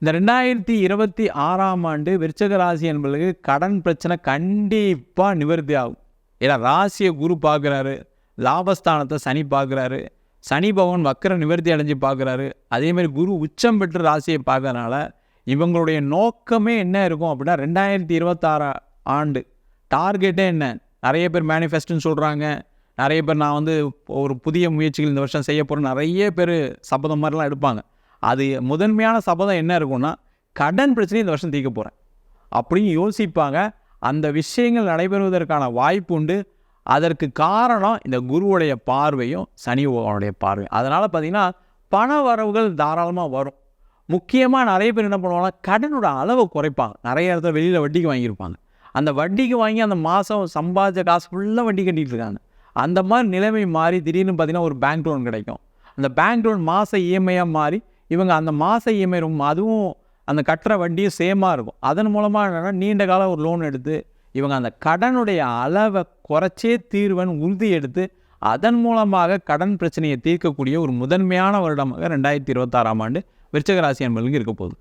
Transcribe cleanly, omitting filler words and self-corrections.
இந்த 2026ஆம் ஆண்டு விருச்சிக ராசி என்பவர்களுக்கு கடன் பிரச்சனை கண்டிப்பாக நிவர்த்தி ஆகும். ஏன்னா ராசியை குரு பார்க்குறாரு, லாபஸ்தானத்தை சனி பார்க்குறாரு, சனி பகவான் வக்கர நிவர்த்தி அடைஞ்சு பார்க்குறாரு, அதேமாதிரி குரு உச்சம் பெற்று ராசியை பார்க்கறதுனால இவங்களுடைய நோக்கமே என்ன இருக்கும் அப்படின்னா 2026 ஆண்டு டார்கெட்டே என்ன? நிறைய பேர் மேனிஃபெஸ்டோன்னு சொல்கிறாங்க, நிறைய பேர் நான் ஒரு புதிய முயற்சிகள் இந்த வருஷம் செய்ய போகிறேன், நிறைய பேர் சபதம் மாதிரிலாம் எடுப்பாங்க. அது முதன்மையான சபதம் என்ன இருக்கும்னா கடன் பிரச்சனையை இந்த வருஷம் தீர்க்க போகிறேன் அப்படின்னு யோசிப்பாங்க. அந்த விஷயங்கள் நடைபெறுவதற்கான வாய்ப்பு உண்டு. அதற்கு காரணம் இந்த குருவுடைய பார்வையும் சனி பகவானுடைய பார்வையும். அதனால் பார்த்திங்கன்னா பண வரவுகள் தாராளமாக வரும். முக்கியமாக நிறைய பேர் என்ன பண்ணுவாங்கன்னா கடனோட அளவை குறைப்பாங்க. நிறைய இடத்துல வெளியில் வட்டிக்கு வாங்கியிருப்பாங்க. அந்த வட்டிக்கு வாங்கி அந்த மாதம் சம்பாதிச்ச காசு ஃபுல்லாக வட்டி கட்டிகிட்டு இருக்காங்க. அந்த மாதிரி நிலைமை மாறி திடீர்னு பார்த்திங்கன்னா ஒரு பேங்க் லோன் கிடைக்கும். அந்த பேங்க் லோன் மாத இஎம்ஐயாக மாறி இவங்க அந்த மாத இஎம்ஐ ரொம்ப அதுவும் அந்த கட்டுற வட்டியும் சேமாக இருக்கும். அதன் மூலமாக என்னென்னா நீண்ட காலம் ஒரு லோன் எடுத்து இவங்க அந்த கடனுடைய அளவை குறைச்சே தீர்வன் உறுதி எடுத்து அதன் மூலமாக கடன் பிரச்சனையை தீர்க்கக்கூடிய ஒரு முதன்மையான வருடமாக 2026ஆம் ஆண்டு விருச்சிக ராசி என்பவர்களுக்கு இருக்க போகுது.